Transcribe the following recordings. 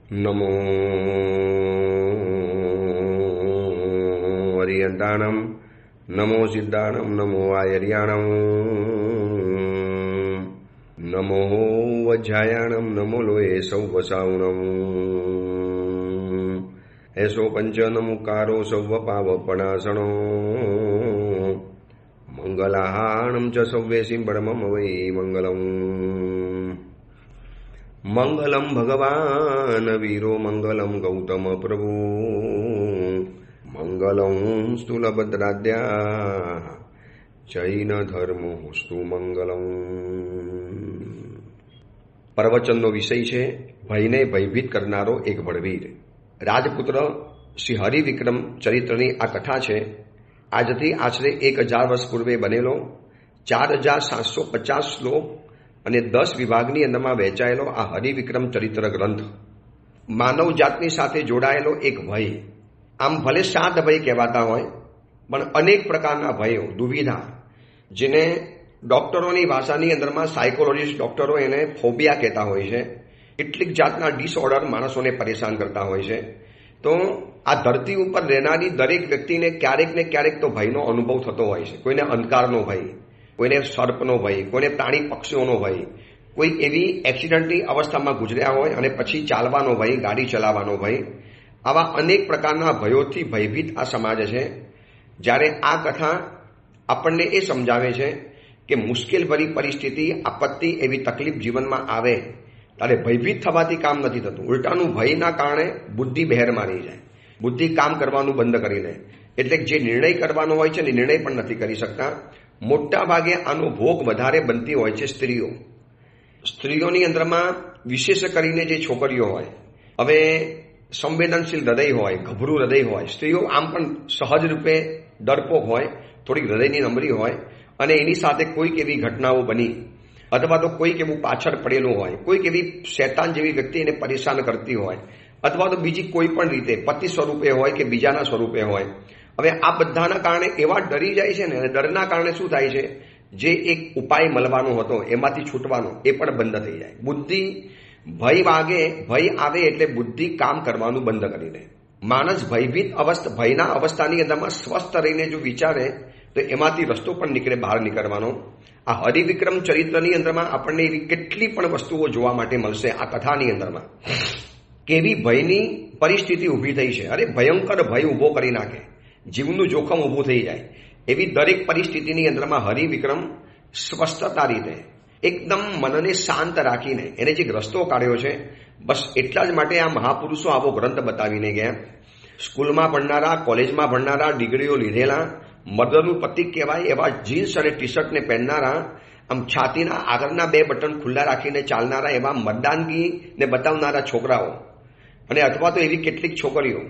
નમો હરિયંતાણમ, નમો સિદ્ધાણમ, નમો આયર્યાણમ, નમો વજ્જાયાણમ, નમો લોહે સૌવસાવણમ, એસો પંચનમુકારો સૌવ પાવપણાસણો, મંગલાહાણમ ચ સૌવેશી પરમમ વૈ મંગલમ. મંગલમ ભગવાન વીરો, મંગલમ ગૌતમ પ્રભુ, મંગલમ સ્થૂલભદ્રાદ્યા જૈન ધર્મોસ્તુ મંગલમ. પ્રવચનનો વિષય છે ભયને ભયભીત કરનારો એક બળવીર. રાજપુત્ર શ્રી હરિવિક્રમ ચરિત્રની આ કથા છે. આજથી આશરે 1000 વર્ષ પૂર્વે બનેલો 4750 શ્લોક અને 10 વિભાગની અંદરમાં વહેંચાયેલો આ હરિવિક્રમ ચરિત્ર ગ્રંથ માનવ જાતની સાથે જોડાયેલો એક ભય. આમ ભલે 7 ભય કહેવાતા હોય, પણ અનેક પ્રકારના ભયો, દુવિધા, જેને ડોક્ટરોની ભાષાની અંદરમાં સાયકોલોજીસ્ટ ડોક્ટરો એને ફોબિયા કહેતા હોય છે. કેટલીક જાતના ડિસઓર્ડર માણસોને પરેશાન કરતા હોય છે. તો આ ધરતી ઉપર રહેનારી દરેક વ્યક્તિને ક્યારેક ને ક્યારેક તો ભયનો અનુભવ થતો હોય છે. કોઈને અંધકારનો ભય, કોઈને સર્પનો ભય, કોઈને પ્રાણી પક્ષીઓનો ભય, કોઈ એવી એક્સિડન્ટની અવસ્થામાં ગુજર્યા હોય અને પછી ચાલવાનો ભય, ગાડી ચલાવવાનો ભય. આવા અનેક પ્રકારના ભયોથી ભયભીત આ સમાજ છે. જ્યારે આ કથા આપણને એ સમજાવે છે કે મુશ્કેલભરી પરિસ્થિતિ, આપત્તિ, એવી તકલીફ જીવનમાં આવે ત્યારે ભયભીત થવાથી કામ નથી થતું. ઉલટાનું ભયના કારણે બુદ્ધિ બહેર મારી જાય, બુદ્ધિ કામ કરવાનું બંધ કરી દે. એટલે જે નિર્ણય કરવાનો હોય છે ને નિર્ણય પણ નથી કરી શકતા. મોટા ભાગે આનો ભોગ વધારે બનતી હોય છે સ્ત્રીઓ. સ્ત્રીઓની અંદરમાં વિશેષ કરીને જે છોકરીઓ હોય, હવે સંવેદનશીલ હૃદય હોય, ગભરું હૃદય હોય. સ્ત્રીઓ આમ પણ સહજ રૂપે ડરપોક હોય, થોડીક હૃદયની નમ્રી હોય, અને એની સાથે કોઈક એવી ઘટનાઓ બની અથવા તો કોઈક એવું પાછળ પડેલું હોય, કોઈક એવી શૈતાન જેવી વ્યક્તિ એને પરેશાન કરતી હોય, અથવા તો બીજી કોઈ પણ રીતે પતિ સ્વરૂપે હોય કે બીજાના સ્વરૂપે હોય. હવે આ બધાના કારણે એવા ડરી જાય છે ને, અને ડરના કારણે શું થાય છે, જે એક ઉપાય મળવાનો હતો એમાંથી છૂટવાનો એ પણ બંધ થઈ જાય. બુદ્ધિ ભય આવે એટલે બુદ્ધિ કામ કરવાનું બંધ કરી દે. માણસ ભયભીત ભયના અવસ્થાની અંદરમાં સ્વસ્થ રહીને જો વિચારે તો એમાંથી રસ્તો પણ નીકળે, બહાર નીકળવાનો. આ હરિવિક્રમ ચરિત્રની અંદરમાં આપણને એવી કેટલી પણ વસ્તુઓ જોવા માટે મળશે આ કથાની અંદરમાં. કેવી ભયની પરિસ્થિતિ ઊભી થઈ છે. અરે ભયંકર ભય ઊભો કરી નાખે, જીવનું જોખમ ઊભું થઈ જાય. એવી દરેક પરિસ્થિતિની અંદરમાં હરિવિક્રમ સ્વસ્થતા રીતે એકદમ મનને શાંત રાખીને એને જે રસ્તો કાઢ્યો છે, બસ એટલા જ માટે આ મહાપુરુષો આવો ગ્રંથ બતાવીને ગયા. સ્કૂલમાં ભણનારા, કોલેજમાં ભણનારા, ડિગ્રીઓ લીધેલા, મર્દનું પ્રતીક કહેવાય એવા જીન્સ અને ટી શર્ટને પહેરનારા, આમ છાતીના આગળના 2 બટન ખુલ્લા રાખીને ચાલનારા એવા મર્દાનગીને બતાવનારા છોકરાઓ, અને અથવા તો એવી કેટલીક છોકરીઓ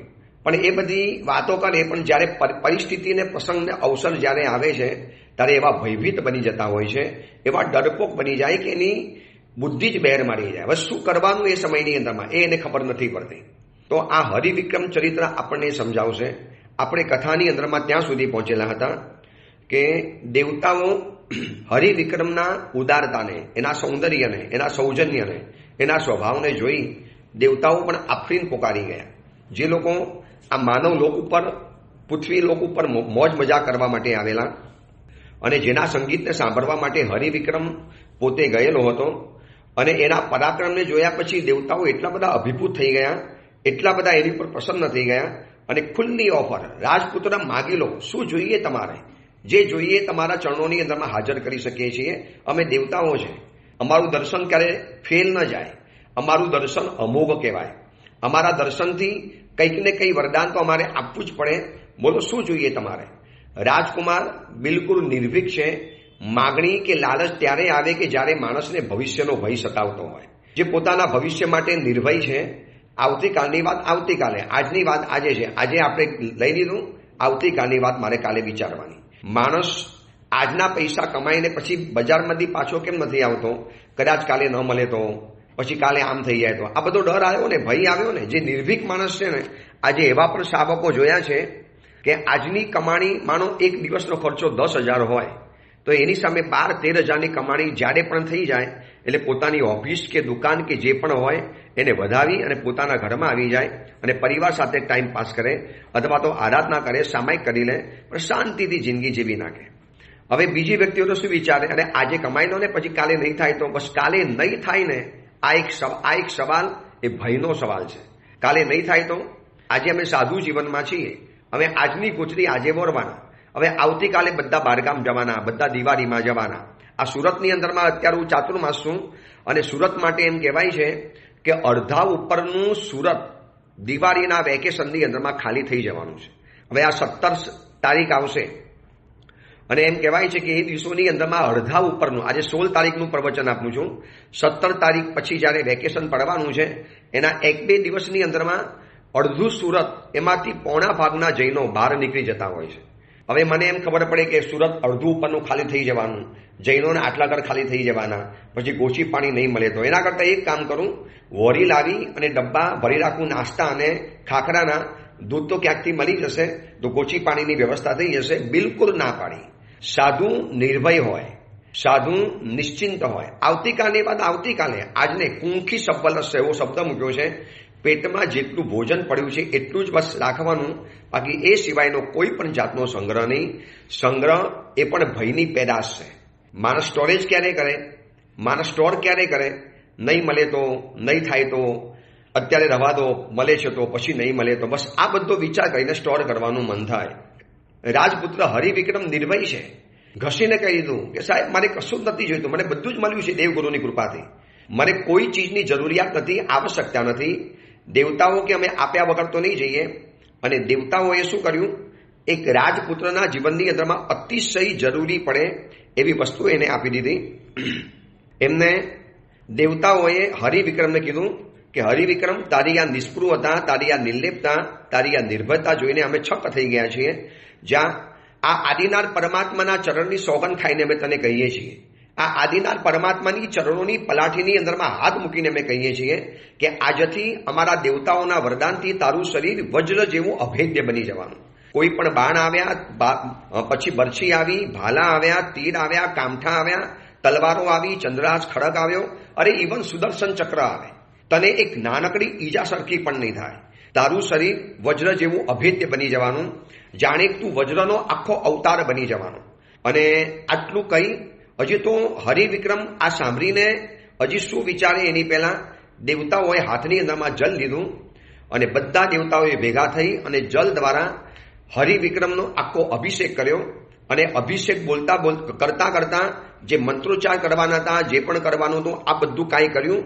પણ એ બધી વાતો કરે, પણ જ્યારે પરિસ્થિતિને, પ્રસંગને, અવસર જ્યારે આવે છે ત્યારે એવા ભયભીત બની જતા હોય છે, એવા ડરપોક બની જાય કે એની બુદ્ધિ જ બહેર મારી જાય. હવે શું કરવાનું એ સમયની અંદરમાં એને ખબર નથી પડતી. તો આ હરિવિક્રમ ચરિત્ર આપણને સમજાવશે. આપણે કથાની અંદરમાં ત્યાં સુધી પહોંચેલા હતા કે દેવતાઓ હરિવિક્રમના ઉદારતાને, એના સૌંદર્યને, એના સૌજન્યને, એના સ્વભાવને જોઈ દેવતાઓ પણ આફરીન પોકારી ગયા. જે લોકો આ માનવ લોક ઉપર, પૃથ્વી લોક ઉપર મોજ મજા કરવા માટે આવેલા, અને જેના સંગીતને સાંભળવા માટે હરિવિક્રમ પોતે ગયેલો હતો, અને એના પરાક્રમને જોયા પછી દેવતાઓ એટલા બધા અભિભૂત થઈ ગયા, એટલા બધા એની પર પ્રસન્ન થઈ ગયા, અને ખુલ્લી ઓફર, રાજપુત્ર માગી લો, શું જોઈએ તમારે, જે જોઈએ તમારા ચરણોની અંદરમાં હાજર કરી શકીએ છીએ. અમે દેવતાઓ છે, અમારું દર્શન ક્યારે ફેલ ન જાય, અમારું દર્શન અમોઘ કહેવાય. અમારા દર્શનથી કંઈક ને કંઈ વરદાન તો અમારે આપવું જ પડે. બોલો શું જોઈએ તમારે? રાજકુમાર બિલકુલ નિર્ભીક છે. માગણી કે લાલચ ત્યારે આવે કે જ્યારે માણસને ભવિષ્યનો ભય સતાવતો હોય. જે પોતાના ભવિષ્ય માટે નિર્ભય છે, આવતીકાલની વાત આવતીકાલે, આજની વાત આજે છે, આજે આપણે લઈ લીધું, આવતીકાલની વાત મારે કાલે વિચારવાની. માણસ આજના પૈસા કમાઈને પછી બજારમાંથી પાછો કેમ નથી આવતો? કદાચ કાલે ન મળે તો, પછી કાલે આમ થઈ જાય તો. આ બધો ડર આવ્યો ને, ભય આવ્યો ને. જે નિર્ભીક માણસ છે ને, આજે એવા પણ શાવકો જોયા છે કે આજની કમાણી, માનો એક દિવસનો ખર્ચો 10,000 હોય તો એની સામે 12-13 હજારની કમાણી જ્યારે પણ થઈ જાય એટલે પોતાની ઓફિસ કે દુકાન કે જે પણ હોય એને વધાવી અને પોતાના ઘરમાં આવી જાય અને પરિવાર સાથે ટાઈમ પાસ કરે અથવા તો આરાધના કરે, સામાયિક કરી લે, પણ શાંતિથી જિંદગી જીવી નાખે. હવે બીજી વ્યક્તિઓ તો શું વિચારે, અને આજે કમાઈ લો ને પછી કાલે નહીં થાય તો બસ. કાલે નહીં થાય ને આ એક સવાલ એ ભયનો સવાલ છે. કાલે નહીં થાય તો આજે અમે સાધુ જીવનમાં છીએ, હવે આજની કૂચરી આજે વરવાના, હવે આવતીકાલે બધા બહારગામ જવાના, બધા દિવાળીમાં જવાના. આ સુરતની અંદરમાં અત્યારે હું ચાતુર્માસ છું અને સુરત માટે એમ કહેવાય છે કે અડધા ઉપરનું સુરત દિવાળીના વેકેશનની અંદરમાં ખાલી થઈ જવાનું છે. હવે આ 17 તારીખ આવશે અને એમ કહેવાય છે કે એ દિવસોની અંદરમાં અડધા ઉપરનું, આજે 16 તારીખનું પ્રવચન આપું છું, 17 તારીખ પછી જ્યારે વેકેશન પડવાનું છે એના 1-2 દિવસની અંદરમાં અડધું સુરત એમાંથી પોણા ભાગના જૈનો બહાર નીકળી જતા હોય છે. હવે મને એમ ખબર પડે કે સુરત અડધું ઉપરનું ખાલી થઈ જવાનું, જૈનોને આટલા ઘર ખાલી થઈ જવાના, પછી ગોચી પાણી નહીં મળે તો એના કરતાં એક કામ કરું, વોરી લાવી અને ડબ્બા ભરી રાખું નાસ્તા અને ખાખરાના. દૂધ તો ક્યાંકથી મળી જશે તો ગોચી પાણીની વ્યવસ્થા થઈ જશે. બિલકુલ ના પાડી. સાધુ નિર્ભય હોય, સાધુ નિશ્ચિંત હોય. આવતીકાલની વાત આવતીકાલે, આજને કુંખી સબ્બલસ્ય એવો શબ્દ મૂક્યો છે. પેટમાં જેટલું ભોજન પડ્યું છે એટલું જ બસ રાખવાનું, બાકી એ સિવાયનો કોઈ પણ જાતનો સંગ્રહ નહીં. સંગ્રહ એ પણ ભયની પેદાશ છે. માણસ સ્ટોરેજ ક્યારે કરે, માણસ સ્ટોર ક્યારે કરે, નહીં મળે તો, નહીં થાય તો, અત્યારે રવા દો, મળે છે તો પછી નહીં મળે તો, બસ આ બધો વિચાર કરીને સ્ટોર કરવાનું મન થાય. રાજપુત્ર હરિવિક્રમ નિર્ભય છે. ઘસીને કહી દીધું કે સાહેબ મારે કશું જ નથી જોઈતું, મને બધું જ મળ્યું છે દેવગુરુની કૃપાથી, મને કોઈ ચીજની જરૂરિયાત નથી, આવશ્યકતા નથી. દેવતાઓ કે અમે આપ્યા વગર તો નહીં જઈએ. અને દેવતાઓએ શું કર્યું, એક રાજપુત્રના જીવનની અંદરમાં અતિશય જરૂરી પડે એવી વસ્તુ એને આપી દીધી. એમને દેવતાઓએ હરિવિક્રમને કીધું કે હરિવિક્રમ, તારી આ નિષ્પૃહતા, તારી આ નિર્લેપતા, તારી આ નિર્ભયતા જોઈને અમે છક્ક થઈ ગયા છીએ. જ્યાં આ આદિનાથ પરમાત્માના ચરણની સોગંદ ખાઈને અમે તને કહીએ છીએ, આ આદિનાથ પરમાત્માની ચરણોની પલાઠીની અંદરમાં હાથ મૂકીને અમે કહીએ છીએ કે આજથી અમારા દેવતાઓના વરદાનથી તારું શરીર વજ્ર જેવું અભેદ્ય બની જવાનું. કોઈ પણ બાણ આવ્યા, પછી બરછી આવી, ભાલા આવ્યા, તીર આવ્યા, કામઠા આવ્યા, તલવારો આવી, ચંદ્રહાસ ખડક આવ્યો, અરે ઇવન સુદર્શન ચક્ર આવે, તને એક નાનકડી ઈજા સરખી પણ નહીં થાય. તારું શરીર વજ્ર જેવું અભેદ્ય બની જવાનું, જાણે તું વજ્રનો આખો અવતાર બની જવાનો. અને આટલું કહી હજી તો હરિવિક્રમ આ સાંભળીને હજી શું વિચારે એની પહેલા દેવતાઓએ હાથની અંદરમાં જલ લીધું અને બધા દેવતાઓએ ભેગા થઈ અને જલ દ્વારા હરિવિક્રમનો આખો અભિષેક કર્યો. અને અભિષેક કરતા કરતા જે મંત્રોચ્ચાર કરવાના હતા, જે પણ કરવાનું હતું, આ બધું કાંઈ કર્યું.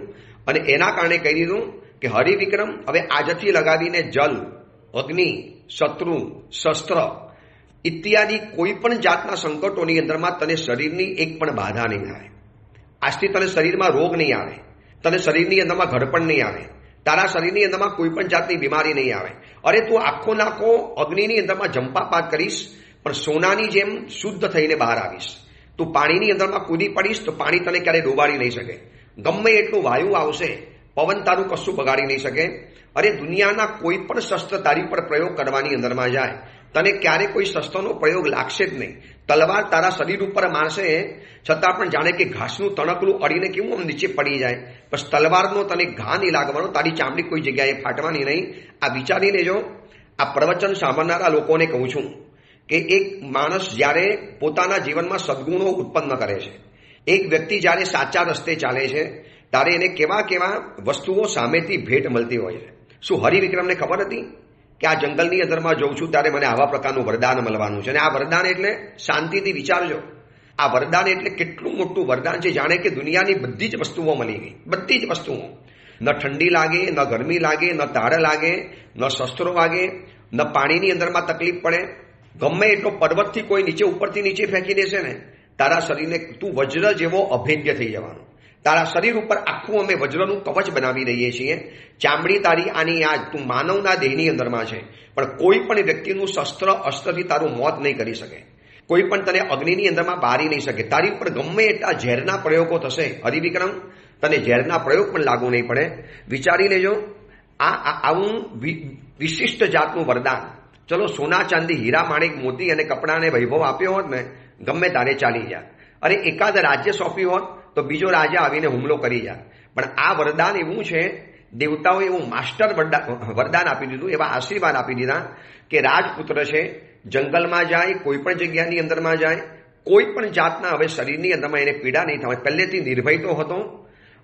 અને એના કારણે કહી દીધું કે હરિવિક્રમ હવે આજથી લગાવીને જલ, અગ્નિ, શત્રુ, શસ્ત્ર ઇત્યાદિ કોઈ પણ જાતના સંકટોની અંદરમાં તને શરીરની એક પણ બાધા નહીં થાય. આજથી તને શરીરમાં રોગ નહીં આવે, તને શરીરની અંદરમાં ઘડપણ નહીં આવે, તારા શરીરની અંદરમાં કોઈ પણ જાતની બીમારી નહીં આવે. અરે તું આખો નાખો અગ્નિની અંદરમાં જંપાપાત કરીશ પણ સોનાની જેમ શુદ્ધ થઈને બહાર આવીશ. તું પાણીની અંદરમાં કૂદી પડીશ તો પાણી તને ક્યારેય ડૂબાડી નહીં શકે. ગમે એટલું વાયુ આવશે, પવન તારું કશું બગાડી નહીં શકે. અરે દુનિયાના કોઈ પણ શસ્ત્ર તારી પર પ્રયોગ કરવાની અંદરમાં જાય, તને ક્યારે કોઈ શસ્ત્રનો પ્રયોગ લાગશે જ નહીં. તલવાર તારા શરીર ઉપર મારશે છતાં પણ જાણે કે ઘાસનું તણકલું અડીને કેવું આમ નીચે પડી જાય, બસ તલવારનો તને ઘા નહીં લાગવાનો, તારી ચામડી કોઈ જગ્યાએ ફાટવાની નહીં. આ વિચારી લેજો. આ પ્રવચન સાંભળનારા લોકોને કહું છું કે એક માણસ જ્યારે પોતાના જીવનમાં સદગુણો ઉત્પન્ન કરે છે, એક વ્યક્તિ જ્યારે સાચા રસ્તે ચાલે છે ત્યારે એને કેવા કેવા વસ્તુઓ સામેથી ભેટ મળતી હોય છે. શું હરિવિક્રમને ખબર હતી કે આ જંગલની અંદરમાં જઉં છું ત્યારે મને આવા પ્રકારનું વરદાન મળવાનું છે? અને આ વરદાન એટલે શાંતિથી વિચારજો, આ વરદાન એટલે કેટલું મોટું વરદાન છે. જાણે કે દુનિયાની બધી જ વસ્તુઓ મળી ગઈ, બધી જ વસ્તુઓ. ન ઠંડી લાગે, ન ગરમી લાગે, ન તાળ લાગે, ન શસ્ત્રો વાગે, ન પાણીની અંદરમાં તકલીફ પડે. ગમે એટલો પર્વતથી કોઈ નીચે ઉપરથી નીચે ફેંકી દેશે ને, તારા શરીરને તું વજ્ર જેવો અભેદ્ય થઈ જવાનું. તારા શરીર ઉપર આખું અમે વજ્રનું કવચ બનાવી દઈએ છીએ. ચામડી તારી આની આ, તું માનવના દેહની અંદરમાં છે, પણ કોઈ પણ વ્યક્તિનું શસ્ત્ર અસ્ત્રથી તારું મોત નહીં કરી શકે, કોઈ પણ તને અગ્નિની અંદરમાં બારી નહીં શકે. તારી ઉપર ગમે એટલા ઝેરના પ્રયોગો થશે હરિવિક્રમ, તને ઝેરના પ્રયોગ પણ લાગુ નહીં પડે. વિચારી લેજો. આવું વિશિષ્ટ જાતનું વરદાન. ચલો સોના ચાંદી હીરા માણેક મોતી અને કપડાને વૈભવ આપ્યો હોત ને, ગમે તારે ચાલી જાય. અરે એકાદ રાજ્ય સોંપ્યું હોત તો બીજો રાજા આવીને હુમલો કરી જાય. પણ આ વરદાન એવું છે, દેવતાઓએ એવું માસ્ટર વરદાન આપી દીધું, એવા આશીર્વાદ આપી દીધા કે રાજપુત્ર છે, જંગલમાં જાય, કોઈ પણ જગ્યાની અંદરમાં જાય, કોઈ પણ જાતના હવે શરીરની અંદરમાં એને પીડા નહીં થાય. પહેલેથી નિર્ભય તો હતો,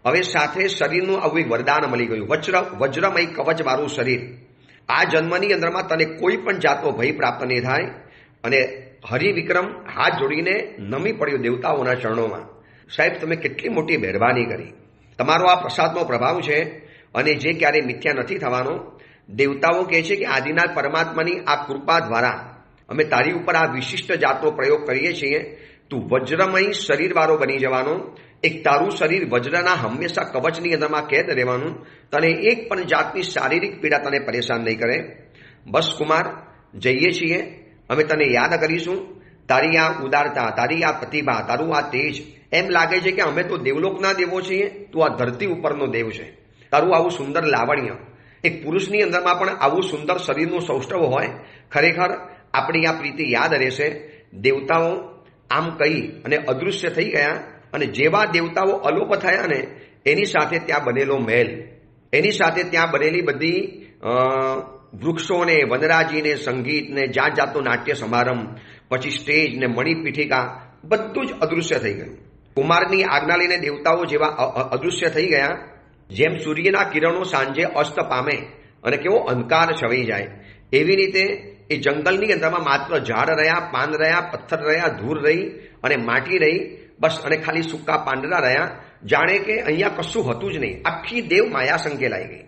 હવે સાથે શરીરનું આવું એક વરદાન મળી ગયું, વજ્રમય કવચવાળું શરીર. આ જન્મની અંદરમાં તને કોઈ પણ જાતનો ભય પ્રાપ્ત નહીં થાય. અને હરિવિક્રમ હાથ જોડીને નમી પડ્યો દેવતાઓના ચરણોમાં. સાહેબ, તમે કેટલી મોટી મહેરબાની કરી, તમારો આ પ્રસાદનો પ્રભાવ છે અને જે ક્યારેય મિથ્યા નથી થવાનો. દેવતાઓ કહે છે કે આદિનાથ પરમાત્માની આ કૃપા દ્વારા અમે તારી ઉપર આ વિશિષ્ટ જાતનો પ્રયોગ કરીએ છીએ. તું વજ્રમય શરીરવાળો બની જવાનો, એક તારું શરીર વજ્રના હંમેશા કવચની અંદરમાં કેદ રહેવાનું, તને એક પણ જાતની શારીરિક પીડા તને પરેશાન નહીં કરે. બસ કુમાર, જઈએ છીએ, અમે તને યાદ કરીશું. તારી આ ઉદારતા, તારી આ પ્રતિભા, તારું આ તેજ, એમ લાગે છે કે અમે તો દેવલોકના દેવો છીએ, તું આ ધરતી ઉપરનો દેવ છે. તારું આવું સુંદર લાવણ્ય, એક પુરુષની અંદરમાં પણ આવું સુંદર શરીરનું સૌષ્ઠવ હોય, ખરેખર આપણી આ પ્રીતિ યાદ રહેશે. દેવતાઓ આમ કહી અને અદૃશ્ય થઈ ગયા. અને જેવા દેવતાઓ અલોપ થયા ને, એની સાથે ત્યાં બનેલો મહેલ, એની સાથે ત્યાં બનેલી બધી વૃક્ષોને, વનરાજીને, સંગીતને, જાત જાતનો નાટ્ય સમારંભ, પછી સ્ટેજ ને મણિપીઠિકા, બધું જ અદૃશ્ય થઈ ગયું. કુમારની આજ્ઞા લઈને દેવતાઓ જેવા અદૃશ્ય થઈ ગયા, જેમ સૂર્યના કિરણો સાંજે અસ્ત પામે અને કેવો અંધકાર છવાઈ જાય, એવી રીતે એ જંગલની અંદરમાં માત્ર ઝાડ રહ્યા, પાન રહ્યા, પથ્થર રહ્યા, ધૂળ રહી અને માટી રહી, બસ. અને ખાલી સૂકા પાંદડા રહ્યા, જાણે કે અહીંયા કશું હતું જ નહીં. આખી દેવ માયા સંકેલાઈ ગઈ.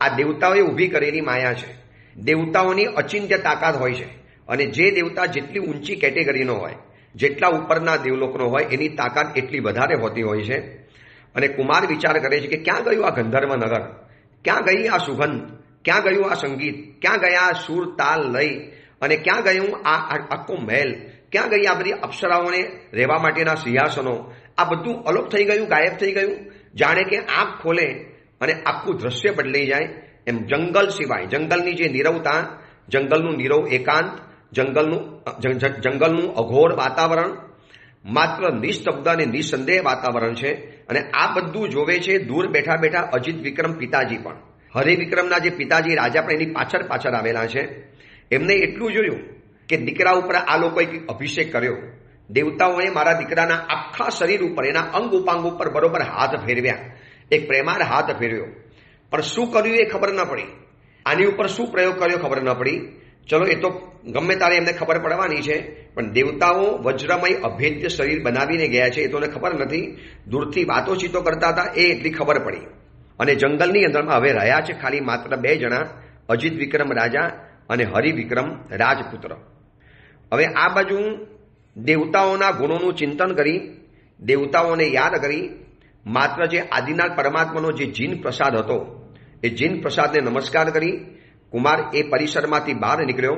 આ દેવતાઓએ ઊભી કરેલી માયા છે. દેવતાઓની અચિંત્ય તાકાત હોય છે. અને જે દેવતા જેટલી ઊંચી કેટેગરીનો હોય, જેટલા ઉપરના દેવલોકનો હોય, એની તાકાત એટલી વધારે હોતી હોય છે. અને કુમાર વિચાર કરે છે કે ક્યાં ગયું આ ગંધર્વ નગર, ક્યાં ગઈ આ સુગંધ, ક્યાં ગયું આ સંગીત, ક્યાં ગયા આ સુર તાલ લઈ, અને ક્યાં ગયું આ આખો મહેલ, ક્યાં ગઈ આ બધી અપ્સરાઓને રહેવા માટેના સિંહાસનો. આ બધું અલોપ થઈ ગયું, ગાયબ થઈ ગયું. જાણે કે આંખ ખોલે અને આખું દ્રશ્ય બદલાઈ જાય. એમ જંગલ સિવાય, જંગલની જે નીરવતા, જંગલનું નીરવ એકાંત, જંગલનું અઘોર વાતાવરણ, માત્ર નિસ્તબ્ધ અને નિસંદેહ વાતાવરણ છે. અને આ બધું જોવે છે દૂર બેઠા બેઠા અજીત વિક્રમ પિતાજી પણ. હરિવિક્રમના જે પિતાજી રાજા પણ એની પાછળ પાછળ આવેલા છે. એમને એટલું જોયું કે દીકરા ઉપર આ લોકોએ અભિષેક કર્યો. દેવતાઓએ મારા દીકરાના આખા શરીર ઉપર, એના અંગ ઉપાંગ ઉપર બરોબર હાથ ફેરવ્યા, એક પ્રેમાળ હાથ ફેરવ્યો. પણ શું કર્યું એ ખબર ન પડી, આની ઉપર શું પ્રયોગ કર્યો ખબર ન પડી. ચલો, એ તો ગમે તારે એમને ખબર પડવાની છે. પણ દેવતાઓ વજ્રમય અભેદ્ય શરીર બનાવીને ગયા છે, એ તોને ખબર નથી. દૂરથી વાતોચીતો કરતા હતા, એ એટલી ખબર પડી. અને જંગલની અંદરમાં હવે રહ્યા છે ખાલી માત્ર 2 જણા, અજીત વિક્રમ રાજા અને હરિવિક્રમ રાજપુત્ર. હવે આ બાજુ દેવતાઓના ગુણોનું ચિંતન કરી, દેવતાઓને યાદ કરી, માત્ર જે આદિનાથ પરમાત્માનો જે જીન પ્રસાદ હતો, એ જીન પ્રસાદને નમસ્કાર કરી કુમાર એ પરિસરમાંથી બહાર નીકળ્યો.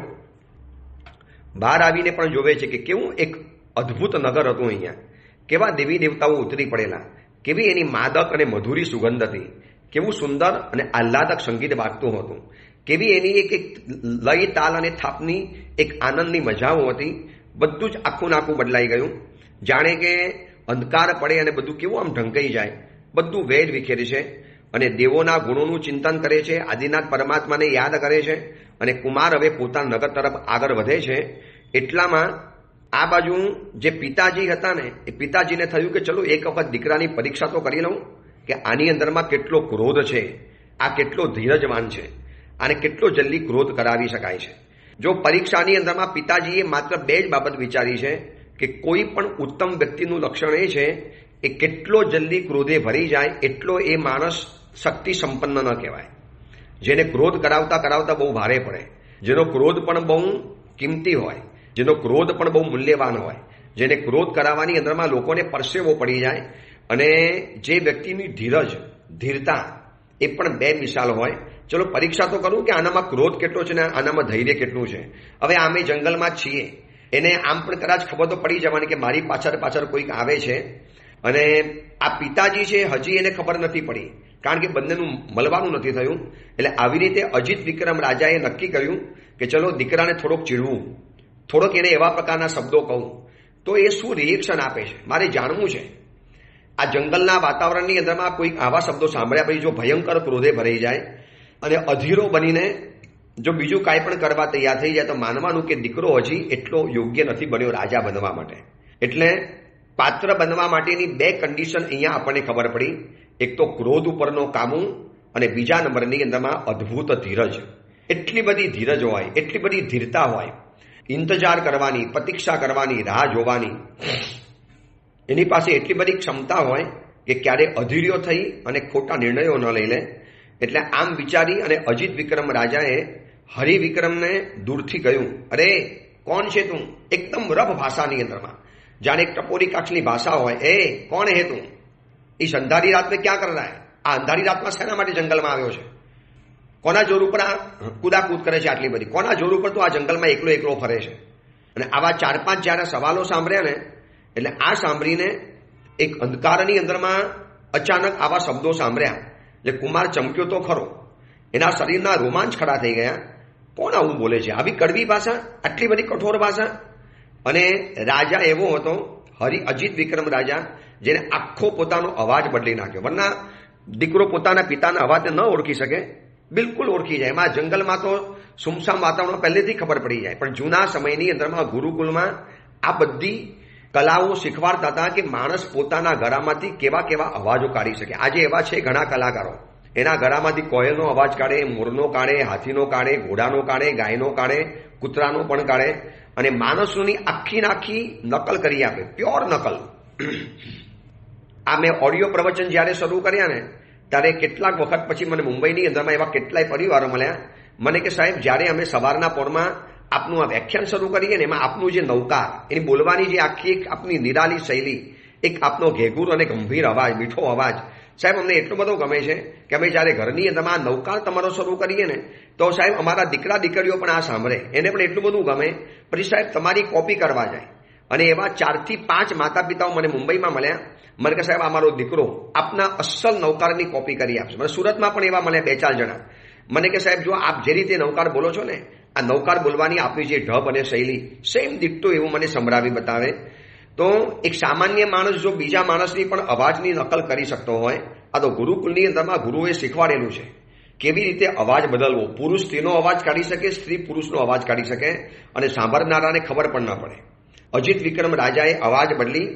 બહાર આવીને પણ જોવે છે કે કેવું એક અદ્ભુત નગર હતું. અહીંયા કેવા દેવી દેવતાઓ ઉતરી પડેલા, કેવી એની માદક અને મધુરી સુગંધ હતી, કેવું સુંદર અને આહ્લાદક સંગીત વાગતું હતું, કેવી એની એક લય, તાલ અને થાપની એક આનંદની મજાઓ હતી. બધું જ આખું નાખું બદલાઈ ગયું. જાણે કે અંધકાર પડે અને બધું કેવું આમ ઢંકાઈ જાય, બધું વેર વિખેર છે. અને દેવોના ગુણોનું ચિંતન કરે છે, આદિનાથ પરમાત્માને યાદ કરે છે. અને કુમાર હવે પોતાના નગર તરફ આગળ વધે છે. એટલામાં આ બાજુ જે પિતાજી હતા ને, એ પિતાજીને થયું કે ચલો એક વખત દીકરાની પરીક્ષા તો કરી લઉં કે આની અંદરમાં કેટલો ક્રોધ છે, આ કેટલો ધીરજવાન છે, આને કેટલો જલ્દી ક્રોધ કરાવી શકાય છે. જો પરીક્ષાની અંદરમાં પિતાજીએ માત્ર 2 જ બાબત વિચારી છે કે કોઈ પણ ઉત્તમ વ્યક્તિનું લક્ષણ એ છે એ કેટલો જલ્દી ક્રોધે ભરી જાય એટલો એ માણસ શક્તિ સંપન્ન ન કહેવાય. જેને ક્રોધ કરાવતા કરાવતા બહુ ભારે પડે, જેનો ક્રોધ પણ બહુ કિંમતી હોય, જેનો ક્રોધ પણ બહુ મૂલ્યવાન હોય, જેને ક્રોધ કરાવવાની અંદરમાં લોકોને પરસેવો પડી જાય. અને જે વ્યક્તિની ધીરજ, ધીરતા, એ પણ 2 મિસાલ હોય. ચલો પરીક્ષા તો કરું કે આનામાં ક્રોધ કેટલો છે ને આનામાં ધૈર્ય કેટલું છે. હવે આમે જંગલમાં જ છીએ, એને આમ પણ કદાચ ખબર તો પડી જવાની કે મારી પાછળ પાછળ કોઈક આવે છે. અને આ પિતાજી છે હજી એને ખબર નથી પડી, કારણ કે બંનેનું મળવાનું નથી થયું. એટલે આવી રીતે અજીત વિક્રમ રાજાએ નક્કી કર્યું કે ચલો દીકરાને થોડોક ચીડવું, થોડોક એને એવા પ્રકારના શબ્દો કહું તો એ શું રિએક્શન આપે છે મારે જાણવું છે. આ જંગલના વાતાવરણની અંદરમાં કોઈક આવા શબ્દો સાંભળ્યા પછી જો ભયંકર ક્રોધે ભરાઈ જાય અને અધીરો બનીને જો બીજું કાંઈ પણ કરવા તૈયાર થઈ જાય તો માનવાનું કે દીકરો હજી એટલો યોગ્ય નથી બન્યો રાજા બનવા માટે. એટલે પાત્ર બનવા માટેની બે કન્ડિશન અહીંયા આપણને ખબર પડી. એક તો ક્રોધ ઉપરનો કાબુ અને બીજા નંબરની અંદરમાં અદ્ભુત ધીરજ. એટલી બધી ધીરજ હોય, એટલી બધી ધીરતા હોય, ઇંતજાર કરવાની, પ્રતીક્ષા કરવાની, રાહ જોવાની એની પાસે એટલી બધી ક્ષમતા હોય કે ક્યારે અધીર્યો થઈ અને ખોટા નિર્ણયો ન લઈ લે. એટલે આમ વિચારી અને અજીત વિક્રમ રાજાએ હરિવિક્રમને દૂરથી કહ્યું, અરે કોણ છે તું? એકદમ રફ ભાષાની અંદરમાં, જાણે એક ટપોરી કાક્ષની ભાષા હોય. એ કોણ હે તું? इस अंधारी रात में क्या कर रहा है? આ અંધારી રાતમાં શેના માટે જંગલમાં આવ્યો છે? કોના જોર ઉપર આ કુદાકૂદ કરે છે આટલી બધી? કોના જોર ઉપર તું આ જંગલમાં એકલો એકલો ફરે છે? અને આવા 4-5 જ્યારે સવાલો સાંભળ્યા ને એટલે આ સાંભળીને એક અંધકારની અંદરમાં અચાનક આવા શબ્દો સાંભળ્યા એટલે કુમાર ચમક્યો તો ખરો. એના શરીરના રોમાંચ ખડા થઈ ગયા. કોણ આવું બોલે છે? આવી કડવી ભાષા, આટલી બધી કઠોર ભાષા? અને રાજા એવો હતો અજીત વિક્રમ રાજા જેને આખો પોતાનો અવાજ બદલી નાખ્યો. વરના દીકરો પોતાના પિતાના અવાજને ન ઓળખી શકે, બિલકુલ ઓળખી જાય. એમાં જંગલમાં તો સુમસામ વાતાવરણ પહેલેથી ખબર પડી જાય. પણ જૂના સમયની અંદરમાં ગુરુકુલમાં આ બધી કલાઓ શીખવાડતા હતા કે માણસ પોતાના ગળામાંથી કેવા કેવા અવાજો કાઢી શકે. આજે એવા છે ઘણા કલાકારો, એના ગળામાંથી કોયલનો અવાજ કાઢે, મોરનો કાઢે, હાથીનો કાઢે, ઘોડાનો કાઢે, ગાયનો કાઢે, કૂતરાનો પણ કાઢે અને માણસોની આખી નકલ કરી આપે, પ્યોર નકલ. આ મેં ઓડિયો પ્રવચન જ્યારે શરૂ કર્યા ને ત્યારે કેટલાક વખત પછી મને મુંબઈની અંદરમાં એવા કેટલાય પરિવારો મળ્યા. મને કે સાહેબ, જ્યારે અમે સવારના પોરમાં આપનું આ વ્યાખ્યાન શરૂ કરીએ ને એમાં આપનું જે નૌકાર, એની બોલવાની જે આખી એક આપની નિરાલી શૈલી, એક આપનો ઘેઘૂર અને ગંભીર અવાજ, મીઠો અવાજ, સાહેબ અમને એટલો બધો ગમે છે કે અમે જ્યારે ઘરની અંદરમાં નૌકાર તમારો શરૂ કરીએ ને તો સાહેબ અમારા દીકરા દીકરીઓ પણ આ સાંભળે, એને પણ એટલું બધું ગમે. પછી સાહેબ તમારી કોપી કરવા જાય. અને એવા 4 થી 5 માતા પિતાઓ મને મુંબઈમાં મળ્યા. મને કે સાહેબ અમારો દીકરો આપના અસલ નૌકારની કોપી કરી આપશે. મને સુરતમાં પણ એવા મળ્યા 2-4 જણા. મને કે સાહેબ જો આપ જે રીતે નૌકાર બોલો છો ને, આ નૌકાર બોલવાની આપની જે ઢબ અને શૈલી સેમ દીકતો એવું મને સંભળાવી બતાવે. તો એક સામાન્ય માણસ જો બીજા માણસની પણ અવાજની નકલ કરી શકતો હોય, આ તો ગુરુકુલની અંદરમાં ગુરુએ શીખવાડેલું છે કેવી રીતે અવાજ બદલવો. પુરુષ સ્ત્રીનો અવાજ કાઢી શકે, સ્ત્રી પુરુષનો અવાજ કાઢી શકે અને સાંભળનારાને ખબર પણ ન પડે. અજીત વિક્રમ રાજાએ અવાજ બદલી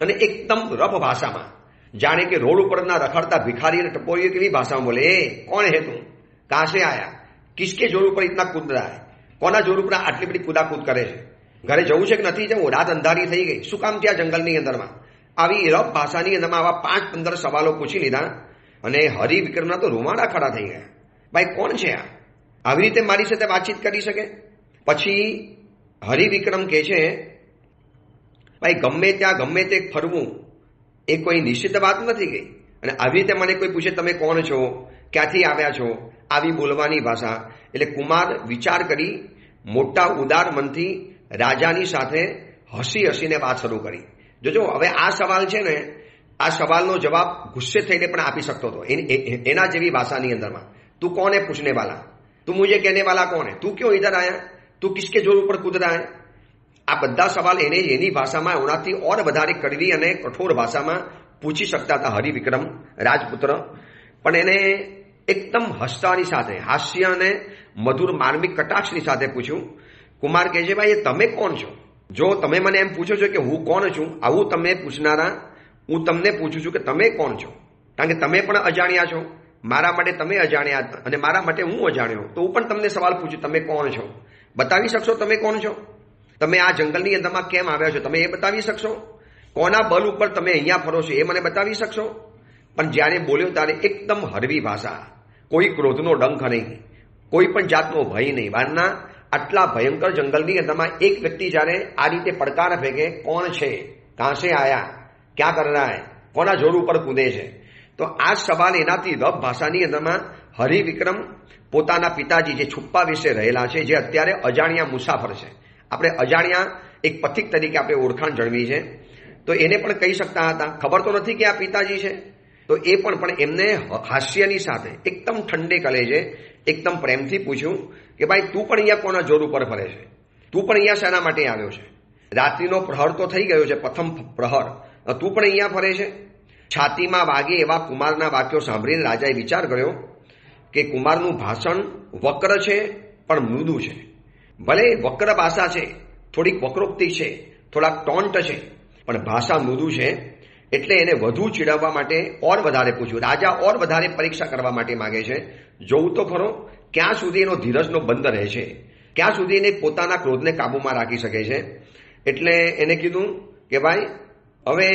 અને એકદમ રફ ભાષામાં, જાણે કે રોડ ઉપરના રખડતા ભિખારી અને ટપોરીઓ કેવી ભાષામાં બોલે, એ કોણ હે તું? કહાં સે આયા? કિસકે જોર ઉપર ઇતના કૂદ રહા હે? કોના જોર ઉપર આટલી બધી કૂદાકૂદ કરે છે? ઘરે જવું છે કે નથી જવું? રાત અંધારી થઈ ગઈ, શું કામ ત્યાં જંગલની અંદરમાં? આવી રફ ભાષાની અંદરમાં આવા 5-15 સવાલો પૂછી લીધા અને હરિવિક્રમના તો રૂમાડા ખડા થઈ ગયા. ભાઈ કોણ છે આ? આવી રીતે મારી સાથે વાતચીત કરી શકે? પછી હરિવિક્રમ કહે છે, ભાઈ ગમે ત્યાં ગમે તે ફરવું એ કોઈ નિશ્ચિત વાત નથી ગઈ. અને આવી રીતે મને કોઈ પૂછે તમે કોણ છો, ક્યાંથી આવ્યા છો, આવી બોલવાની ભાષા. એટલે કુમાર વિચાર કરી મોટા ઉદાર મનથી રાજાની સાથે હસીને વાત શરૂ કરી. જોજો હવે આ સવાલ છે ને, આ સવાલનો જવાબ ગુસ્સે થઈને પણ આપી શકતો હતો એના જેવી ભાષાની અંદરમાં. તું કોણ હે પૂછને વાલા? તું મુझे कहने वाला कौन है? તું क्यों इधर आया? તું કિસકે જોર ઉપર કૂદ રહા હે? આ બધા સવાલ એને એની ભાષામાં ઓનાથી ઓર વધારે કડવી અને કઠોર ભાષામાં પૂછી શકતા હતા હરિવિક્રમ રાજપુત્ર. પણ એને એકદમ હસતાની સાથે, હાસ્ય અને મધુર માર્મિક કટાક્ષની સાથે પૂછ્યું. કુમાર કહે છે, ભાઈ એ તમે કોણ છો? જો તમે મને એમ પૂછો છો કે હું કોણ છું, આવું તમે પૂછનારા હું તમને પૂછું છું કે તમે કોણ છો. કારણ કે તમે પણ અજાણ્યા છો, મારા માટે તમે અજાણ્યા અને મારા માટે હું અજાણ્યો. તો હું પણ તમને સવાલ પૂછું, તમે કોણ છો? બતાવી શકશો તમે કોણ છો? તમે આ જંગલની અંદરમાં કેમ આવ્યા છો તમે એ બતાવી શકશો? કોના બલ ઉપર તમે અહીંયા ફરો છો એ મને બતાવી શકશો? પણ જ્યારે બોલ્યો ત્યારે એકદમ હળવી ભાષા, કોઈ ક્રોધનો ડંખ નહીં, કોઈ પણ જાતનો ભય નહીં. બહારના આટલા ભયંકર જંગલની અંદરમાં એક વ્યક્તિ જ્યારે આ રીતે પડકાર ફેંકે, કોણ છે, કહાં સે આયા, ક્યાં કર રહા હે, કોના જોર ઉપર કૂદે છે, તો આ સવાલ એનાથી રફ ભાષાની અંદરમાં હરિવિક્રમ પોતાના પિતાજી જે છુપ્પા વિશે રહેલા છે, જે અત્યારે અજાણ્યા મુસાફર છે, આપણે અજાણ્યા એક પથિક તરીકે આપણે ઓળખાણ જળવી છે, તો એને પણ કહી શકતા હતા. ખબર તો નથી કે આ પિતાજી છે, તો એ પણ એમને હાસ્યની સાથે એકદમ ઠંડે કલેજે એકદમ પ્રેમથી પૂછ્યું કે ભાઈ તું પણ અહીંયા કોના જોર ઉપર ફરે છે? તું પણ અહીંયા શેના માટે આવ્યો છે? રાત્રિનો પ્રહર તો થઈ ગયો છે, પ્રથમ પ્રહર, તું પણ અહીંયા ફરે છે? છાતીમાં વાગે એવા કુમારના વાક્યો સાંભળીને રાજાએ વિચાર કર્યો કે કુમારનું ભાષણ વક્ર છે પણ મૃદુ છે. ભલે વક્ર ભાષા છે, થોડીક વક્રોક્તિ છે, થોડાક ટોન્ટ છે, પણ ભાષા મૃદુ છે. એટલે એને વધુ ચીડવવા માટે ઓર વધારે પૂછ્યું. રાજા ઓર વધારે પરીક્ષા કરવા માટે માગે છે. જોવું તો ખરો ક્યાં સુધી એનો ધીરજનો બંધ રહે છે, ક્યાં સુધી એને પોતાના ક્રોધને કાબૂમાં રાખી શકે છે. એટલે એને કીધું કે ભાઈ હવે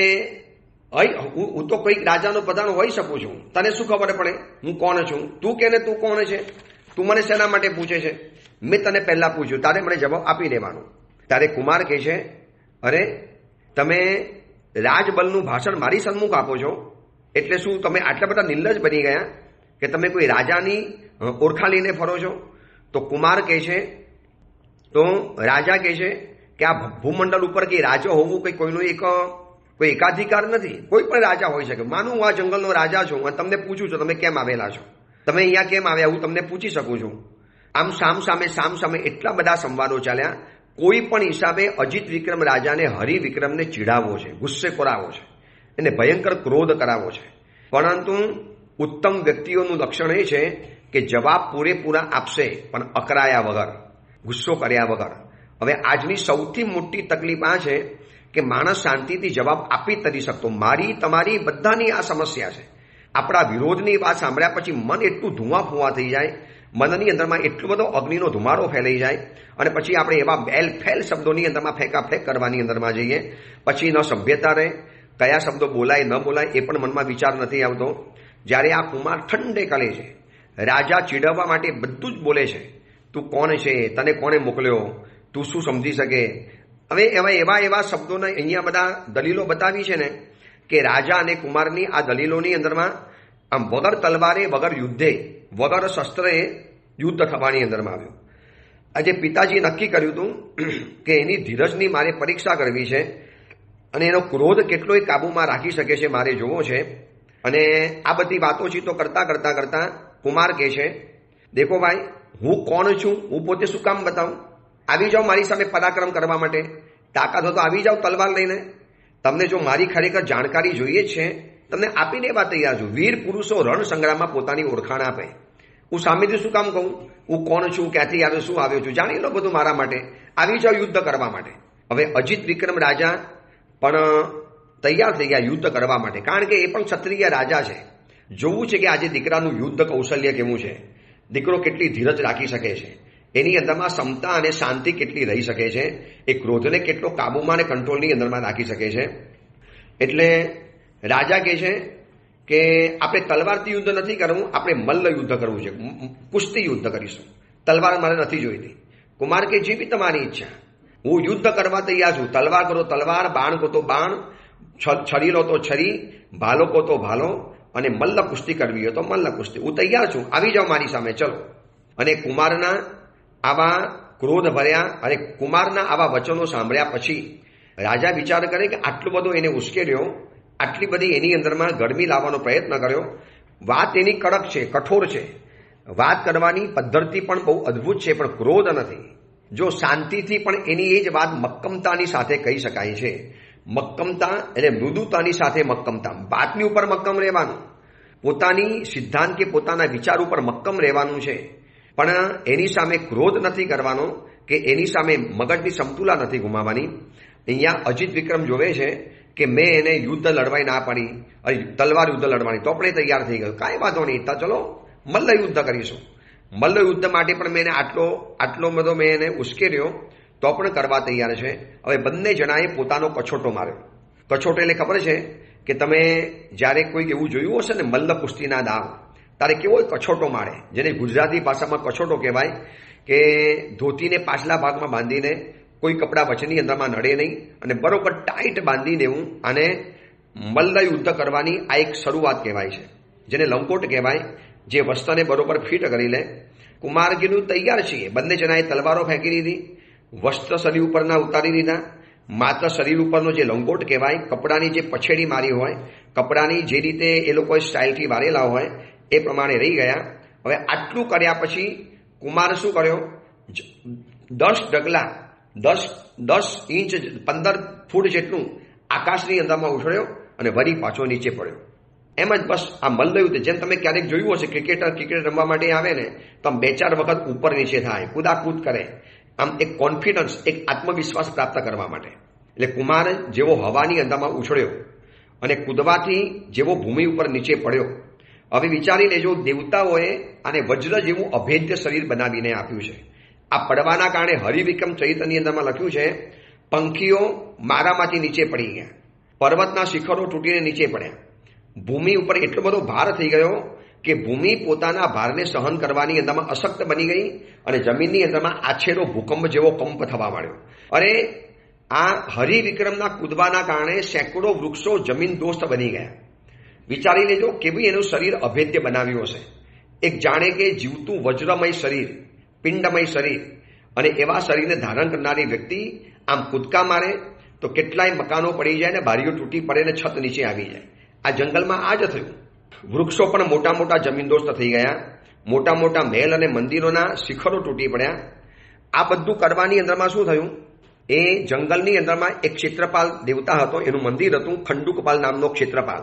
હું તો કોઈક રાજાનો પ્રધાન હોઈ શકું છું, તને શું ખબર પડે હું કોણ છું? તું કે ને તું કોણ છે? તું મને શેના માટે પૂછે છે? મેં તને પહેલા પૂછ્યું, તારે મને જવાબ આપી દેવાનો. ત્યારે કુમાર કહે છે, અરે તમે રાજબલનું ભાષણ મારી સન્મુખ આપો છો, એટલે શું તમે આટલા બધા નિર્લજ બની ગયા કે તમે કોઈ રાજાની ઓળખા લઈને ફરો છો? તો કુમાર કહે છે, તો રાજા કહે છે કે આ ભૂમંડળ ઉપર કે રાજો હોવું કંઈ કોઈનું કોઈ એકાધિકાર નથી. કોઈ પણ રાજા હોઈ શકે. માનું હું આ જંગલનો રાજા છું અને તમને પૂછું છું તમે કેમ આવેલા છો, તમે અહીંયા કેમ આવ્યા, હું તમને પૂછી શકું છું. આમ સામ સામે એટલા બધા સંવાદો ચાલ્યા. કોઈ પણ હિસાબે અજીત વિક્રમ રાજાને હરિવિક્રમને ચીડાવવો છે, ગુસ્સે કરાવવો છે, એને ભયંકર ક્રોધ કરાવવો છે. પરંતુ ઉત્તમ વ્યક્તિઓનું લક્ષણ એ છે કે જવાબ પૂરેપૂરા આપશે પણ અકરાયા વગર, ગુસ્સો કર્યા વગર. હવે આજની સૌથી મોટી તકલીફ આ છે કે માણસ શાંતિથી જવાબ આપી નથી શકતો. મારી તમારી બધાની આ સમસ્યા છે. આપણા વિરોધની વાત સાંભળ્યા પછી મન એટલું ધુઆ થઈ જાય, મનની અંદરમાં એટલો બધો અગ્નિનો ધુમારો ફેલાઈ જાય અને પછી આપણે એવા બેલ ફેલ શબ્દોની અંદરમાં ફેંકાફેંક કરવાની અંદરમાં જઈએ. પછી ન સભ્યતા રહે, કયા શબ્દો બોલાય ન બોલાય એ પણ મનમાં વિચાર નથી આવતો. જ્યારે આ કુમાર ઠંડે કલે છે, રાજા ચીડવવા માટે બધું જ બોલે છે. તું કોણ છે, તને કોણે મોકલ્યો, તું શું સમજી શકે. હવે એવા શબ્દોને અહીંયા બધા દલીલો બતાવી છે ને કે રાજા અને કુમારની આ દલીલોની અંદરમાં આમ વગર તલવારે, વગર યુદ્ધે, વગર શસ્ત્રે યુદ્ધ થવાની અંદરમાં આવ્યું. આજે પિતાજીએ નક્કી કર્યું હતું કે એની ધીરજની મારે પરીક્ષા કરવી છે અને એનો ક્રોધ કેટલોય કાબૂમાં રાખી શકે છે મારે જોવો છે. અને આ બધી વાતોચીતો કરતા કુમાર કહે છે, દેખો ભાઈ હું કોણ છું, હું પોતે શું કામ બતાવું? આવી જાઓ મારી સામે પરાક્રમ કરવા માટે, તાકાત હોય તો આવી જાઓ તલવાર લઈને. તમને જો મારી ખરેખર જાણકારી જોઈએ છે તમને આપી દેવા તૈયાર છું. વીર પુરુષો રણ સંગ્રામમાં પોતાની ઓળખાણ આપે. હું સામેથી શું કામ કહું હું કોણ છું, ક્યાંથી આવ્યો, શું આવ્યો છું, જાણી લો બધું મારા માટે. આવી જાઓ યુદ્ધ કરવા માટે. હવે અજીત વિક્રમ રાજા પણ તૈયાર થઈ ગયા યુદ્ધ કરવા માટે, કારણ કે એ પણ ક્ષત્રિય રાજા છે. જોવું છે કે આજે દીકરાનું યુદ્ધ કૌશલ્ય કેવું છે, દીકરો કેટલી ધીરજ રાખી શકે છે, એની અંદરમાં ક્ષમતા અને શાંતિ કેટલી રહી શકે છે, એ ક્રોધને કેટલો કાબૂમાં અને કંટ્રોલની અંદરમાં રાખી શકે છે. એટલે રાજા કહે છે કે આપણે તલવારથી યુદ્ધ નથી કરવું, આપણે મલ્લ યુદ્ધ કરવું છે, કુસ્તી યુદ્ધ કરીશું, તલવાર મારે નથી જોઈતી. કુમાર કે જે બી તમારી ઈચ્છા, હું યુદ્ધ કરવા તૈયાર છું. તલવાર કરો તલવાર, બાણ કો તો બાણ, છરી લો તો છરી, ભાલો કો તો ભાલો, અને મલ્લ કુસ્તી કરવી હોય તો મલ્લ કુસ્તી. હું તૈયાર છું, આવી જાઓ મારી સામે, ચલો. અને કુમારના આવા ક્રોધ ભર્યા અને કુમારના આવા વચનો સાંભળ્યા પછી રાજા વિચાર કરે કે આટલું બધું એને ઉશ્કેર્યો, આટલી બધી એની અંદરમાં ગરમી લાવવાનો પ્રયત્ન કર્યો. વાત એની કડક છે, કઠોર છે, વાત કરવાની પદ્ધતિ પણ બહુ અદ્ભુત છે, પણ ક્રોધ નથી. જો શાંતિથી પણ એની એ જ વાત મક્કમતાની સાથે કહી શકાય છે. મક્કમતા એટલે મૃદુતાની સાથે મક્કમતા, વાતની ઉપર મક્કમ રહેવાનું, પોતાની સિદ્ધાંત કે પોતાના વિચાર ઉપર મક્કમ રહેવાનું છે. પણ એની સામે ક્રોધ નથી કરવાનો કે એની સામે મગજની સમતુલા નથી ગુમાવવાની. અહીંયા અજીત વિક્રમ જોવે છે કે મેં એને યુદ્ધ લડવાઈ ના પાડી, તલવાર યુદ્ધ લડવાની, તો પણ તૈયાર થઈ ગયો. કાંઈ વાંધો નહીં, ચલો મલ્લ યુદ્ધ કરીશું. મલ્લ યુદ્ધ માટે પણ મેં એને આટલો બધો મેં એને ઉશ્કેર્યો, તો પણ કરવા તૈયાર છે. હવે બંને જણાએ પોતાનો કછોટો માર્યો. કછોટો એટલે ખબર છે કે તમે જ્યારે કોઈક એવું જોયું હશે ને મલ્લ કુસ્તીના દાવ, તારે કેવો કછોટો મારે, જેને ગુજરાતી ભાષામાં કછોટો કહેવાય, કે ધોતીને પાછલા ભાગમાં બાંધીને કોઈ કપડાં વચની અંદરમાં નડે નહીં અને બરોબર ટાઈટ બાંધી દેવું. અને મલ્લ યુદ્ધ કરવાની આ એક શરૂઆત કહેવાય છે, જેને લંકોટ કહેવાય, જે વસ્ત્રને બરોબર ફિટ કરી લે. કુમારજીનું તૈયાર છીએ. બંને જણાએ તલવારો ફેંકી દીધી, વસ્ત્ર શરીર ઉપરના ઉતારી દીધા. માત્ર શરીર ઉપરનો જે લંગોટ કહેવાય, કપડાની જે પછેડી મારી હોય, કપડાની જે રીતે એ લોકોએ સ્ટાઇલથી વારેલા હોય એ પ્રમાણે રહી ગયા. હવે આટલું કર્યા પછી કુમાર શું કર્યો, 10 ડગલા 10 ઇંચ 15 ફૂટ જેટલું આકાશની અંદરમાં ઉછળ્યો અને વળી પાછો નીચે પડ્યો. એમ જ બસ આ મલ્લયુદ્ધ, જેમ તમે ક્યારેક જોયું હશે ક્રિકેટ રમવા માટે આવે ને તો આમ 2-4 વખત ઉપર નીચે થાય, કૂદાકૂદ કરે, આમ એક કોન્ફિડન્સ, એક આત્મવિશ્વાસ પ્રાપ્ત કરવા માટે. એટલે કુમાર જેવો હવાની અંદરમાં ઉછળ્યો અને કૂદવાથી જેવો ભૂમિ ઉપર નીચે પડ્યો. હવે વિચારી લેજો, દેવતાઓએ આને વજ્ર જેવું અભેદ્ય શરીર બનાવીને આપ્યું છે. આ પડવાના કારણે હરિવિક્રમ ચરિત્રની અંદરમાં લખ્યું છે, પંખીઓ મારામાંથી નીચે પડી ગયા, પર્વતના શિખરો તૂટીને નીચે પડ્યા, ભૂમિ ઉપર એટલો બધો ભાર થઈ ગયો કે ભૂમિ પોતાના ભારને સહન કરવાની અંદરમાં અશક્ત બની ગઈ અને જમીનની અંદરમાં આછેરો ભૂકંપ જેવો કંપ થવા માંડ્યો. અરે આ હરિવિક્રમના કૂદવાના કારણે સેંકડો વૃક્ષો જમીન દોસ્ત બની ગયા. વિચારી લેજો કેવી એનું શરીર અભેદ્ય બનાવ્યું હશે. એક જાણે કે જીવતું વજ્રમય શરીર, પિંડમય શરીર, અને એવા શરીરને ધારણ કરનારી વ્યક્તિ આમ કૂદકા મારે તો કેટલાય મકાનો પડી જાય ને બારીઓ તૂટી પડે ને છત નીચે આવી જાય. આ જંગલમાં આ જ થયું. વૃક્ષો પણ મોટા મોટા જમીનદોસ્ત થઈ ગયા, મોટા મોટા મહેલ અને મંદિરોના શિખરો તૂટી પડ્યા. આ બધું કરવાની અંદરમાં શું થયું, એ જંગલની અંદરમાં એક ક્ષેત્રપાલ દેવતા હતો, એનું મંદિર હતું, ખંડુકપાલ નામનો ક્ષેત્રપાલ,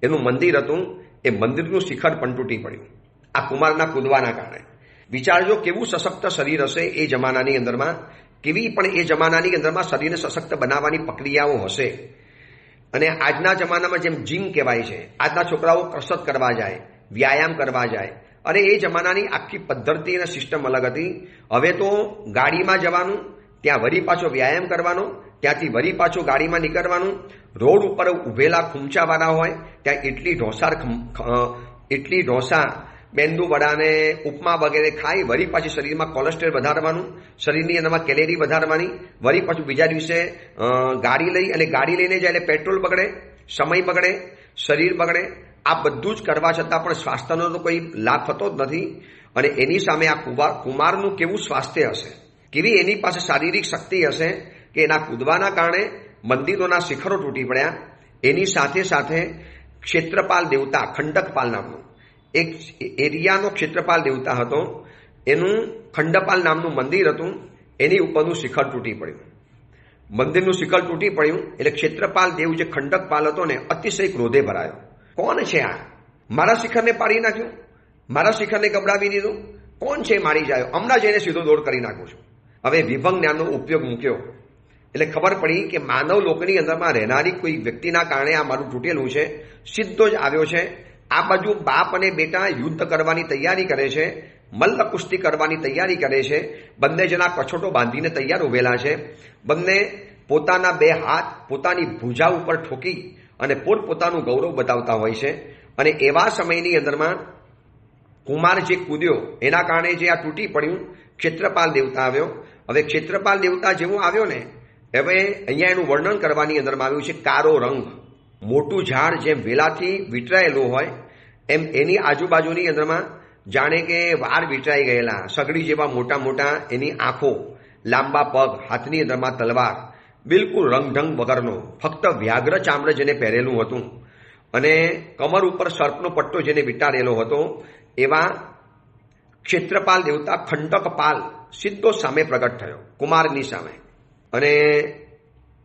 એનું મંદિર હતું. એ મંદિરનું શિખર પણ તૂટી પડ્યું આ કુમારના કૂદવાના કારણે. વિચારજો કેવું સશક્ત શરીર હશે એ જમાનાની અંદરમાં, કેવી પણ એ જમાનાની અંદરમાં શરીરને સશક્ત બનાવવાની પ્રક્રિયાઓ હશે. અને આજના જમાનામાં જેમ જીમ કહેવાય છે, આજના છોકરાઓ કસરત કરવા જાય, વ્યાયામ કરવા જાય, અને એ જમાનાની આખી પદ્ધતિ અને સિસ્ટમ અલગ હતી. હવે તો ગાડીમાં જવાનું, ત્યાં વળી પાછો વ્યાયામ કરવાનો, ત્યાંથી વળી પાછો ગાડીમાં નીકળવાનું, રોડ ઉપર ઉભેલા ખૂંચાવાળા હોય ત્યાં ઇડલી ઢોસા મેંદુ વડાને ઉપમા વગેરે ખાઈ વળી પાછી શરીરમાં કોલેસ્ટ્રોલ વધારવાનું, શરીરની અંદરમાં કેલેરી વધારવાની, વળી પાછું બીજા દિવસે ગાડી લઈને જાય એટલે પેટ્રોલ બગડે, સમય બગડે, શરીર બગડે. આ બધું જ કરવા છતાં પણ સ્વાસ્થ્યનો તો કોઈ લાભ થતો જ નથી. અને એની સામે આ કુમારનું કેવું સ્વાસ્થ્ય હશે, કેવી એની પાસે શારીરિક શક્તિ હશે કે એના કૂદવાના કારણે મંદિરોના શિખરો તૂટી પડ્યા. એની સાથે સાથે ક્ષેત્રપાલ દેવતા, ખંડકપાલ નામનું એક એરિયાનો ક્ષેત્રપાલ દેવતા હતો, એનું ખંડપાલ નામનું મંદિર હતું, એની ઉપરનું શિખર તૂટી પડ્યું. મંદિરનું શિખર તૂટી પડ્યું એટલે ક્ષેત્રપાલ દેવ જે ખંડકપાલ હતો ને અતિશય ક્રોધે ભરાયો. કોણ છે આ? મારા શિખરને પાડી નાખ્યું, મારા શિખરને ગબડાવી દીધું, કોણ છે મારી જાય, હમણાં જઈને સીધો દોડ કરી નાખું છું. હવે વિભંગ જ્ઞાનનો ઉપયોગ મૂક્યો એટલે ખબર પડી કે માનવ લોકની અંદરમાં રહેનારી કોઈ વ્યક્તિના કારણે આ મારું તૂટેલું છે. સીધો જ આવ્યો છે. આ બાજુ બાપ અને બેટા યુદ્ધ કરવાની તૈયારી કરે છે, મલ્લ કુસ્તી કરવાની તૈયારી કરે છે. બંને જણા કછોટો બાંધીને તૈયાર ઉભેલા છે. બંને પોતાના 2 હાથ પોતાની ભુજા ઉપર ઠોકી અને પોતપોતાનું ગૌરવ બતાવતા હોય છે. અને એવા સમયની અંદરમાં કુમાર જે કૂદ્યો એના કારણે જે આ તૂટી પડ્યું, ક્ષેત્રપાલ દેવતા આવ્યો. હવે ક્ષેત્રપાલ દેવતા જેવો આવ્યો ને, હવે અહીંયા એનું વર્ણન કરવાની અંદરમાં આવ્યું છે. કારો રંગ, મોટું ઝાડ જેમ વેલાથી વીંટરાયેલું હોય એમ એની આજુબાજુની અંદરમાં જાણે કે વાર વીંટરાઈ ગયેલા, સગડી જેવા મોટા મોટા એની આંખો, લાંબા પગ, હાથની અંદરમાં તલવાર, બિલકુલ રંગઢંગ વગરનો, ફક્ત વ્યાઘ્ર ચામડ જેને પહેરેલું હતું અને કમર ઉપર સર્પનો પટ્ટો જેને વીંટાળેલો હતો, એવા ક્ષેત્રપાલ દેવતા ખંડકપાલ સીધો સામે પ્રગટ થયો કુમારની સામે. અને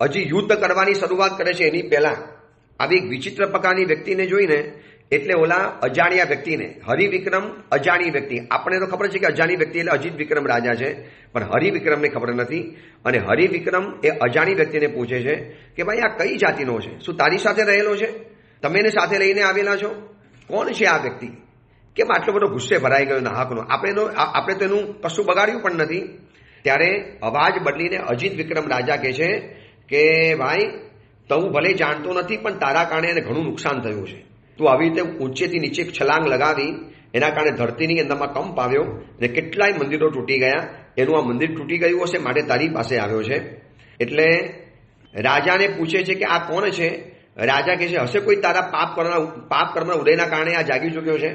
હજી યુદ્ધ કરવાની શરૂઆત કરે છે એની પહેલા આવી એક વિચિત્ર પ્રકારની વ્યક્તિને જોઈને, એટલે ઓલા અજાણ્યા વ્યક્તિને, હરિવિક્રમ અજાણી વ્યક્તિ, આપણે તો ખબર છે કે અજાણી વ્યક્તિ એટલે અજીત વિક્રમ રાજા છે, પણ હરિવિક્રમને ખબર નથી. અને હરિવિક્રમ એ અજાણી વ્યક્તિને પૂછે છે કે ભાઈ આ કઈ જાતિનો છે, શું તારી સાથે રહેલો છે, તમે એને સાથે લઈને આવેલા છો, કોણ છે આ વ્યક્તિ, કેમ આટલો બધો ગુસ્સે ભરાઈ ગયો નાહકનો, આપણે તો એનું કશું બગાડ્યું પણ નથી. ત્યારે અવાજ બદલીને અજીત વિક્રમ રાજા કહે છે કે ભાઈ તો હું ભલે જાણતો નથી પણ તારા કારણે એને ઘણું નુકસાન થયું છે. તું આવી રીતે ઊંચેથી નીચે છલાંગ લગાવી, એના કારણે ધરતીની અંદરમાં કંપ આવ્યો અને કેટલાય મંદિરો તૂટી ગયા. એનું આ મંદિર તૂટી ગયું હશે માટે તારી પાસે આવ્યો છે. એટલે રાજાને પૂછે છે કે આ કોણ છે? રાજા કહે છે હશે કોઈ તારા પાપ કર્મ ઉદયના કારણે આ જાગી ચૂક્યો છે.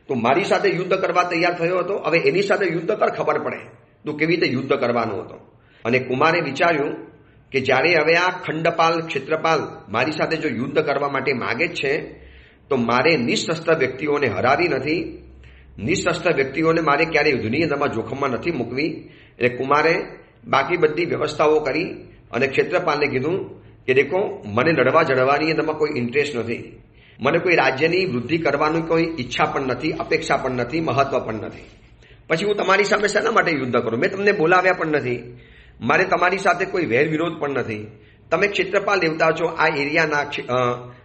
તું મારી સાથે યુદ્ધ કરવા તૈયાર થયો હતો, હવે એની સાથે યુદ્ધ કર, ખબર પડે તું કેવી રીતે યુદ્ધ કરવાનો હતો. અને કુમારે વિચાર્યું કે જ્યારે હવે આ ખંડપાલ ક્ષેત્રપાલ મારી સાથે જો યુદ્ધ કરવા માટે માગે જ છે તો મારે નિશસ્ત્ર વ્યક્તિઓને હરાવી નથી, નિશસ્ત્ર વ્યક્તિઓને મારે ક્યારે યુદ્ધની અંદરમાં જોખમમાં નથી મૂકવી. એટલે કુમારે બાકી બધી વ્યવસ્થાઓ કરી અને ક્ષેત્રપાલને કીધું કે દેખો મને લડવા જડવાની અંદરમાં કોઈ ઇન્ટરેસ્ટ નથી, મને કોઈ રાજ્યની વૃદ્ધિ કરવાની કોઈ ઈચ્છા પણ નથી, અપેક્ષા પણ નથી, મહત્વ પણ નથી. પછી હું તમારી સામે શેના માટે યુદ્ધ કરું? મેં તમને બોલાવ્યા પણ નથી, મારે તમારી સાથે કોઈ વેર વિરોધ પણ નથી. તમે ક્ષેત્રપાલ દેવતા છો આ એરિયાના,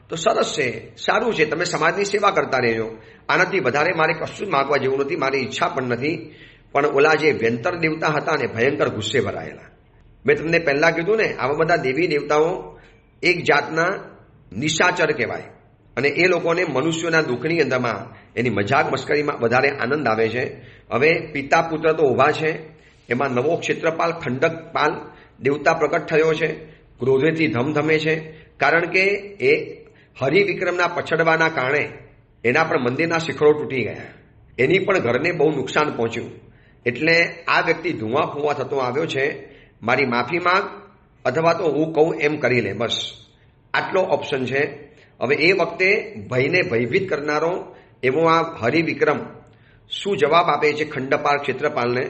તો સરસ છે, સારું છે, તમે સમાજની સેવા કરતા રહેજો. આનાથી વધારે મારે કશું જ માગવા જેવું નથી, મારી ઈચ્છા પણ નથી. પણ ઓલા જે વ્યંતર દેવતા હતા ને, ભયંકર ગુસ્સે ભરાયેલા. મેં તમને પહેલા કીધું ને, આવા બધા દેવી દેવતાઓ એક જાતના નિશાચર કહેવાય, અને એ લોકોને મનુષ્યોના દુઃખની અંદરમાં એની મજાક મસ્કરીમાં વધારે આનંદ આવે છે. હવે પિતા પુત્ર તો ઊભા છે, એમાં નવો ક્ષેત્રપાલ ખંડકપાલ દેવતા પ્રકટ થયો છે, ક્રોધેથી ધમધમે છે. કારણ કે એ હરિવિક્રમના પછડવાના કારણે એના પણ મંદિરના શિખરો તૂટી ગયા, એની પણ ઘરને બહુ નુકસાન પહોંચ્યું. એટલે આ વ્યક્તિ ધુઆ ફુવા થતો આવ્યો છે. મારી માફી માંગ, અથવા તો હું કહું એમ કરી લે, બસ આટલો ઓપ્શન છે. હવે એ વખતે ભયને ભયભીત કરનારો એવો આ હરિવિક્રમ શું જવાબ આપે છે ખંડપાલ ક્ષેત્રપાલને,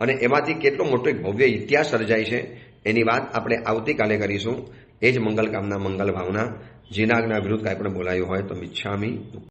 અને એમાંથી કેટલો મોટો એક ભવ્ય ઇતિહાસ સર્જાય છે, એની વાત આપણે આવતીકાલે કરીશું. એ જ મંગલ કામના, મંગલ ભાવના. જીનાગના વિરુદ્ધ કાંઈ પણ બોલાયું હોય તો મિચ્છામી.